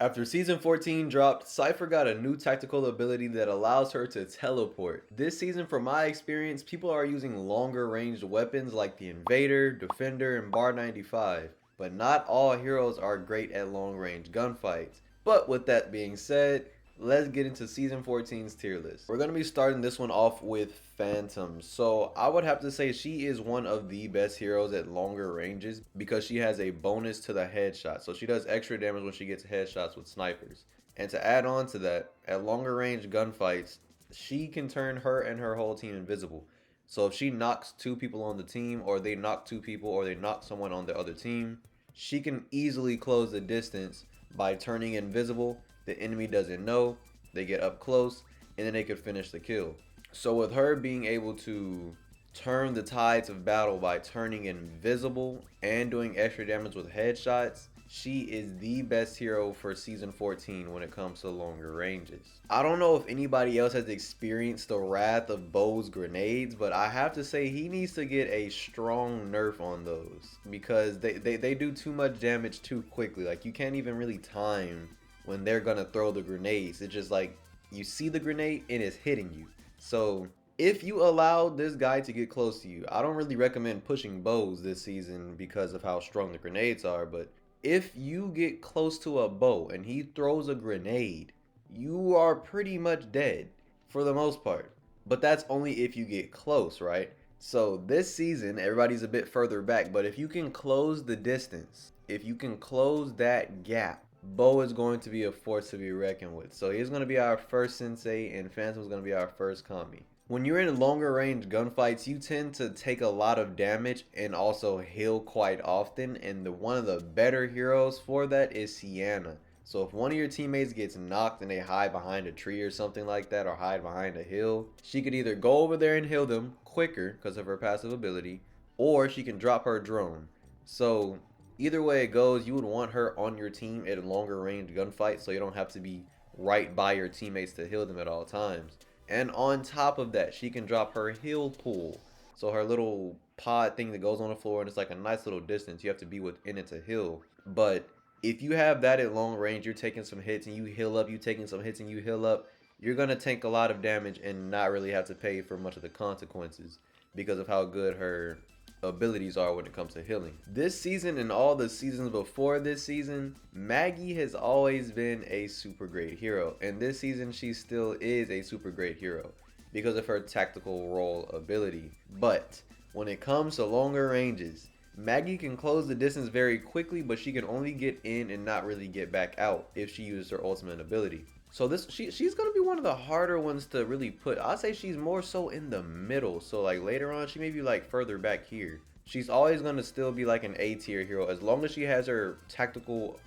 After season 14 dropped, Syfer got a new tactical ability that allows her to teleport. This season, from my experience, people are using longer ranged weapons like the Invader, Defender, and Bar 95. But not all heroes are great at long range gunfights. But with that being said, let's get into season 14's tier list. We're going to be starting this one off with Phantom. So I would have to say she is one of the best heroes at longer ranges because she has a bonus to the headshot. So she does extra damage when she gets headshots with snipers. And to add on to that, at longer range gunfights, she can turn her and her whole team invisible. So if she knocks two people on the team, or they knock two people, or they knock someone on the other team, she can easily close the distance by turning invisible. The enemy doesn't know, they get up close, and then they could finish the kill. So with her being able to turn the tides of battle by turning invisible and doing extra damage with headshots, she is the best hero for season 14 when it comes to longer ranges. I don't know if anybody else has experienced the wrath of Beau's grenades, but I have to say he needs to get a strong nerf on those because they do too much damage too quickly. Like, you can't even really time when they're gonna throw the grenades. It's just like you see the grenade and it's hitting you. So if you allow this guy to get close to you, I don't really recommend pushing Beaus this season because of how strong the grenades are, but if you get close to a Beau and he throws a grenade, you are pretty much dead for the most part. But that's only if you get close, right? So this season, everybody's a bit further back, but if you can close the distance, if you can close that gap, Beau is going to be a force to be reckoned with. So he's going to be our first sensei, and Phantom is going to be our first kami. When you're in longer range gunfights, you tend to take a lot of damage and also heal quite often, and one of the better heroes for that is Ceanna. So if one of your teammates gets knocked and they hide behind a tree or something like that, or hide behind a hill, she could either go over there and heal them quicker because of her passive ability, or she can drop her drone. So either way it goes, you would want her on your team at a longer range gunfight so you don't have to be right by your teammates to heal them at all times. And on top of that, she can drop her heal pool. So her little pod thing that goes on the floor, and it's like a nice little distance. You have to be within it to heal. But if you have that at long range, you're taking some hits and you heal up, you taking some hits and you heal up, you're going to tank a lot of damage and not really have to pay for much of the consequences because of how good her abilities are when it comes to healing. This season and all the seasons before this season, Maggie has always been a super great hero, and this season she still is a super great hero because of her tactical role ability. But when it comes to longer ranges, Maggie can close the distance very quickly, but she can only get in and not really get back out if she uses her ultimate ability. So she's gonna be one of the harder ones to really put. I'd say she's more so in the middle. So like later on, she may be like further back here. She's always gonna still be like an A tier hero as long as she has her tactical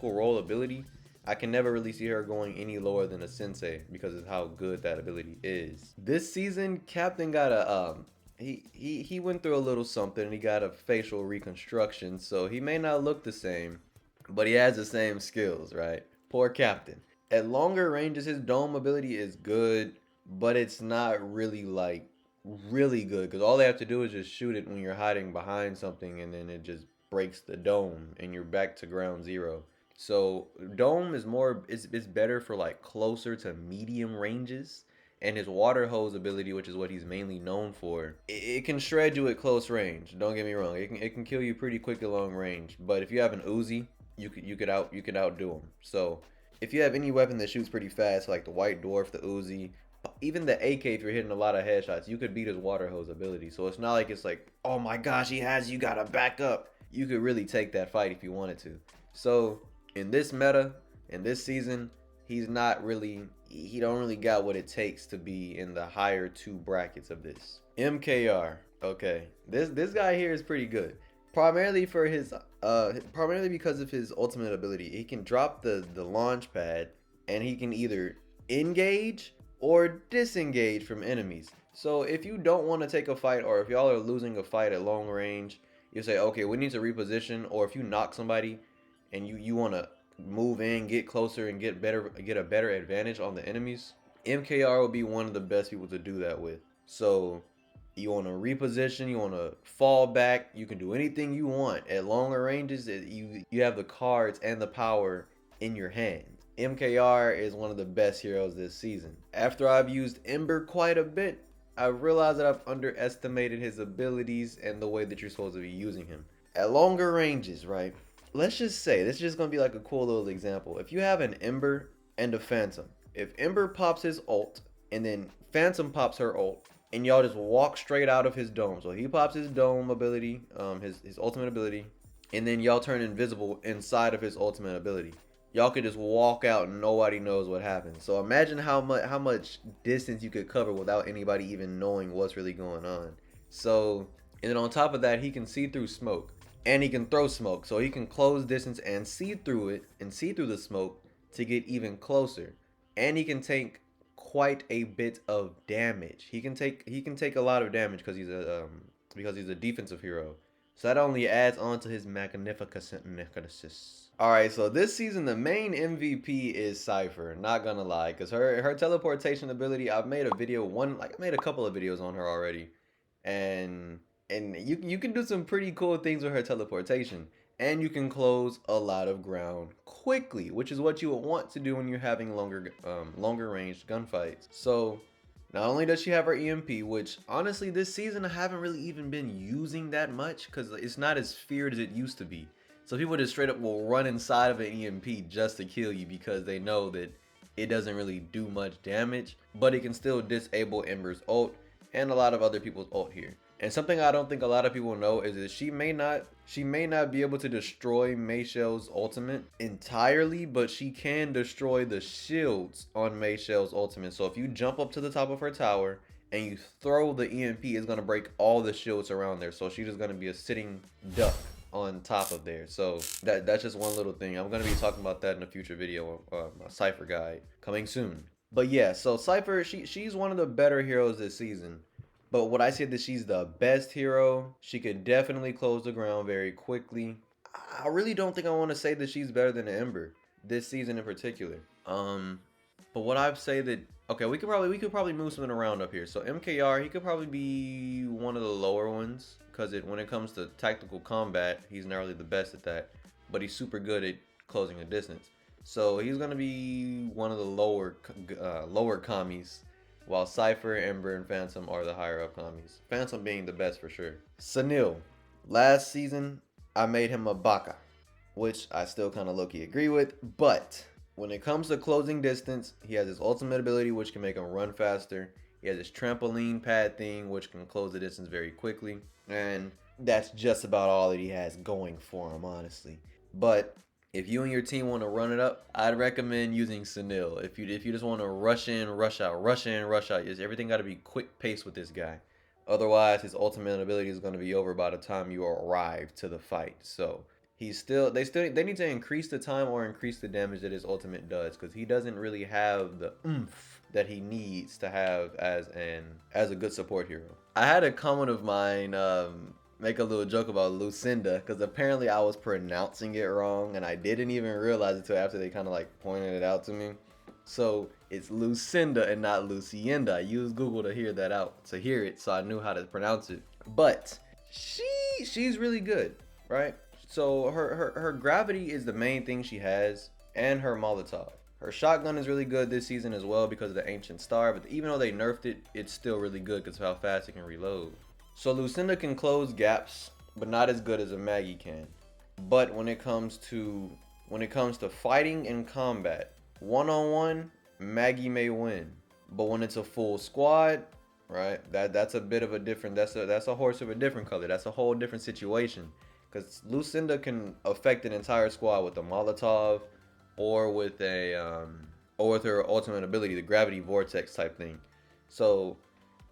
role ability. I can never really see her going any lower than a sensei because of how good that ability is. This season, Captain got a he went through a little something and he got a facial reconstruction, so he may not look the same, but he has the same skills, right? Poor Captain. At longer ranges, his dome ability is good, but it's not really like really good because all they have to do is just shoot it when you're hiding behind something, and then it just breaks the dome and you're back to ground zero. So dome is more, it's better for like closer to medium ranges, and his water hose ability, which is what he's mainly known for, it can shred you at close range. Don't get me wrong, it can kill you pretty quick at long range, but if you have an Uzi, you could outdo him. So if you have any weapon that shoots pretty fast, like the White Dwarf, the Uzi, even the AK, if you're hitting a lot of headshots, you could beat his water hose ability. So it's not like it's like, oh my gosh, he has you, gotta back up. You could really take that fight if you wanted to. So in this meta, in this season, he don't really got what it takes to be in the higher two brackets of this. MKR, okay, this guy here is pretty good. Primarily for his primarily because of his ultimate ability. He can drop the launch pad and he can either engage or disengage from enemies. So if you don't want to take a fight, or if y'all are losing a fight at long range, you say, okay, we need to reposition. Or if you knock somebody and you want to move in, get closer, and get a better advantage on the enemies, MKR will be one of the best people to do that with. So you want to reposition, you want to fall back, you can do anything you want at longer ranges. You have the cards and the power in your hand. MKR is one of the best heroes this season. After I've used Ember quite a bit, I realized that I've underestimated his abilities and the way that you're supposed to be using him. At longer ranges, right? Let's just say, this is just gonna be like a cool little example. If you have an Ember and a Phantom, if Ember pops his ult and then Phantom pops her ult, and y'all just walk straight out of his dome. So he pops his dome ability, his ultimate ability, and then y'all turn invisible inside of his ultimate ability. Y'all could just walk out and nobody knows what happens. So imagine how much distance you could cover without anybody even knowing what's really going on. So, and then on top of that, he can see through smoke. And he can throw smoke. So he can close distance and see through it and see through the smoke to get even closer. And he can take quite a bit of damage. He can take a lot of damage because he's a defensive hero. So that only adds on to his magnificence. Alright, so this season the main MVP is Syfer, not gonna lie, because her teleportation ability, I've made a couple of videos on her already. And you can do some pretty cool things with her teleportation. And you can close a lot of ground quickly, which is what you would want to do when you're having longer ranged gunfights. So not only does she have her EMP, which honestly this season I haven't really even been using that much because it's not as feared as it used to be. So people just straight up will run inside of an EMP just to kill you because they know that it doesn't really do much damage, but it can still disable Ember's ult and a lot of other people's ult here. And something I don't think a lot of people know is that she may not be able to destroy Maychelle's ultimate entirely, but she can destroy the shields on Maychelle's ultimate. So if you jump up to the top of her tower and you throw the EMP, it's gonna break all the shields around there. So she's just gonna be a sitting duck on top of there. So that's just one little thing. I'm gonna be talking about that in a future video, my Syfer guide coming soon. But yeah, so Syfer, she's one of the better heroes this season. But would I say that she's the best hero? She could definitely close the ground very quickly. I really don't think I want to say that she's better than Ember this season in particular. But what I'd say that, okay, we could probably move something around up here. So MKR, he could probably be one of the lower ones because when it comes to tactical combat, he's not really the best at that, but he's super good at closing a distance. So he's gonna be one of the lower commies, while Syfer, Ember, and Phantom are the higher up commies. Phantom being the best for sure. Sunil, last season I made him a baka, which I still kind of low-key agree with, but when it comes to closing distance, he has his ultimate ability, which can make him run faster. He has his trampoline pad thing, which can close the distance very quickly. And that's just about all that he has going for him, honestly. But if you and your team want to run it up, I'd recommend using Sunil. If you just want to rush in, rush out, rush in, rush out, everything got to be quick pace with this guy. Otherwise, his ultimate ability is going to be over by the time you arrive to the fight. So they need to increase the time or increase the damage that his ultimate does, because he doesn't really have the oomph that he needs to have as a good support hero. I had a comment of mine make a little joke about Lucinda, because apparently I was pronouncing it wrong and I didn't even realize it till after they kind of like pointed it out to me. So it's Lucinda and not Lucinda. I used Google to hear it, so I knew how to pronounce it. But she's really good, right? So her gravity is the main thing she has, and her Molotov. Her shotgun is really good this season as well because of the Ancient Star, but even though they nerfed it, it's still really good because of how fast it can reload. So Lucinda can close gaps, but not as good as a Maggie can. But when it comes to fighting and combat, one-on-one, Maggie may win. But when it's a full squad, right, that's a bit of a different, that's a horse of a different color. That's a whole different situation. Because Lucinda can affect an entire squad with a Molotov or with her ultimate ability, the gravity vortex type thing. So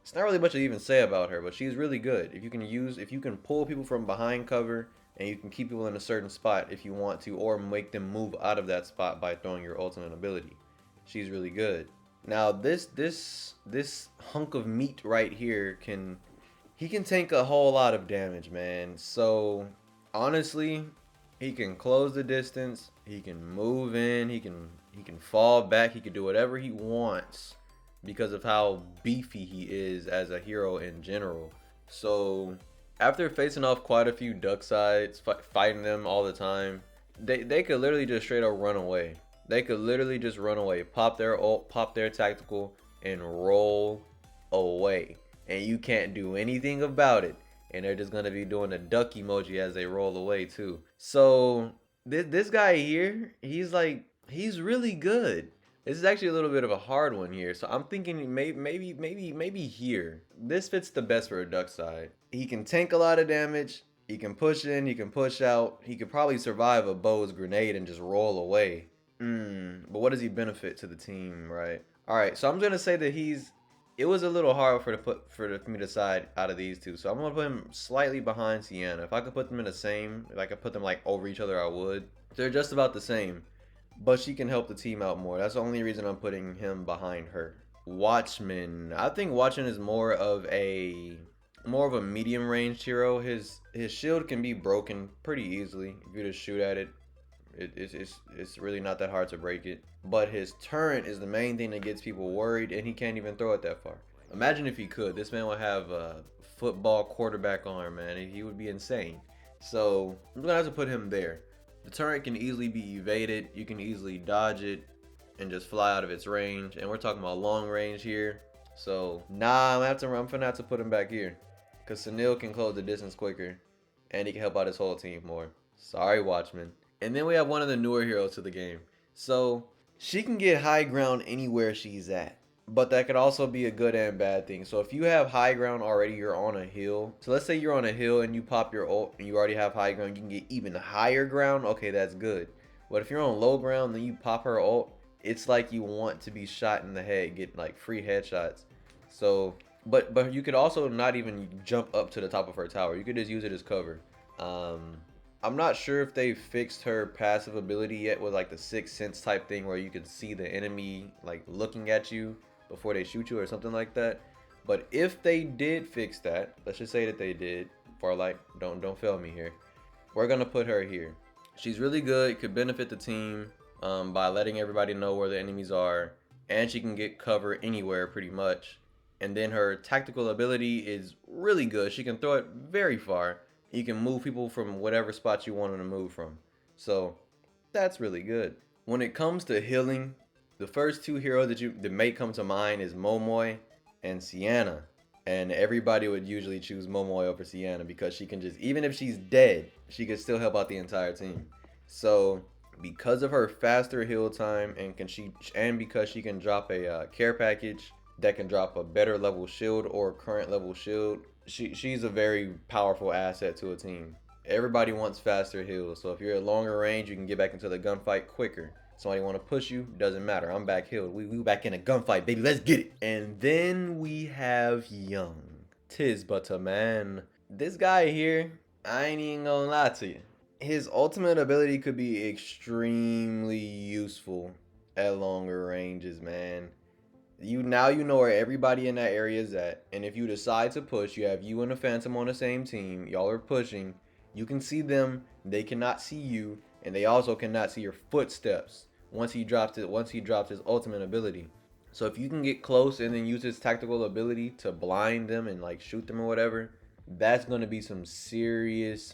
it's not really much to even say about her, but she's really good. If you can pull people from behind cover and you can keep people in a certain spot if you want to, or make them move out of that spot by throwing your ultimate ability, she's really good. Now this hunk of meat right here can take a whole lot of damage, man. So honestly, he can close the distance, he can move in, he can fall back, he can do whatever he wants because of how beefy he is as a hero in general. So after facing off quite a few Ducksides, fighting them all the time, They could literally just straight up run away. They could literally just run away, pop their ult, pop their tactical, and roll away. And you can't do anything about it. And they're just gonna be doing a duck emoji as they roll away too. So this guy here, he's really good. This is actually a little bit of a hard one here. So I'm thinking maybe here. This fits the best for a Ducksyde. He can tank a lot of damage. He can push in, he can push out. He could probably survive a Beau's grenade and just roll away. But what does he benefit to the team, right? All right, so I'm gonna say that it was a little hard for me to decide out of these two. So I'm gonna put him slightly behind Ceanna. If I could put them in the same, if I could put them like over each other, I would. They're just about the same, but she can help the team out more. That's the only reason I'm putting him behind her. Watchman. I think Watchman is more of a medium range hero. His shield can be broken pretty easily if you just shoot at it. It's really not that hard to break it. But his turret is the main thing that gets people worried, and he can't even throw it that far. Imagine if he could. This man would have a football quarterback arm, man. He would be insane. So I'm gonna have to put him there. The turret can easily be evaded. You can easily dodge it and just fly out of its range. And we're talking about long range here. So nah, I'm gonna have to put him back here, because Sunil can close the distance quicker, and he can help out his whole team more. Sorry, Watchman. And then we have one of the newer heroes to the game. So she can get high ground anywhere she's at, but that could also be a good and bad thing. So if you have high ground already, you're on a hill. So let's say you're on a hill and you pop your ult and you already have high ground, you can get even higher ground. Okay, that's good. But if you're on low ground, then you pop her ult, it's like you want to be shot in the head, get like free headshots. So, but you could also not even jump up to the top of her tower. You could just use it as cover. I'm not sure if they fixed her passive ability yet with like the sixth sense type thing where you could see the enemy like looking at you before they shoot you or something like that. But if they did fix that, let's just say that they did. Farlight, don't fail me here. We're gonna put her here. She's really good, could benefit the team by letting everybody know where the enemies are, and she can get cover anywhere pretty much. And then her tactical ability is really good. She can throw it very far. You can move people from whatever spot you want them to move from. So that's really good. When it comes to healing, the first two heroes that may come to mind is Momoi and Ceanna. And everybody would usually choose Momoi over Ceanna because she can just, even if she's dead, she can still help out the entire team. So because of her faster heal time and because she can drop a care package that can drop a better level shield or current level shield, she's a very powerful asset to a team. Everybody wants faster heals, so if you're at longer range, you can get back into the gunfight quicker. Somebody want to push you, doesn't matter. I'm back healed. We back in a gunfight, baby. Let's get it. And then we have Yong. Tis but a man. This guy here, I ain't even gonna lie to you. His ultimate ability could be extremely useful at longer ranges, man. You know where everybody in that area is at, and if you decide to push, you have you and the Phantom on the same team. Y'all are pushing. You can see them. They cannot see you, and they also cannot see your footsteps once he drops his ultimate ability. So if you can get close and then use his tactical ability to blind them and like shoot them or whatever, that's going to be some serious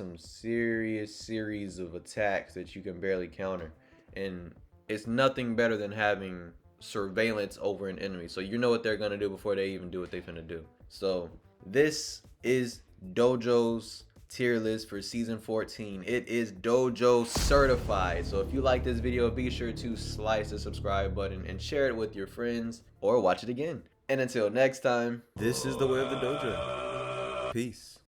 series of attacks that you can barely counter. And it's nothing better than having surveillance over an enemy, so you know what they're gonna do before they even do what they finna do. So this is Dojo's tier list for season 14. It is Dojo certified. So if you like this video, be sure to slice the subscribe button and share it with your friends or watch it again. And until next time, this is the way of the Dojo. Peace.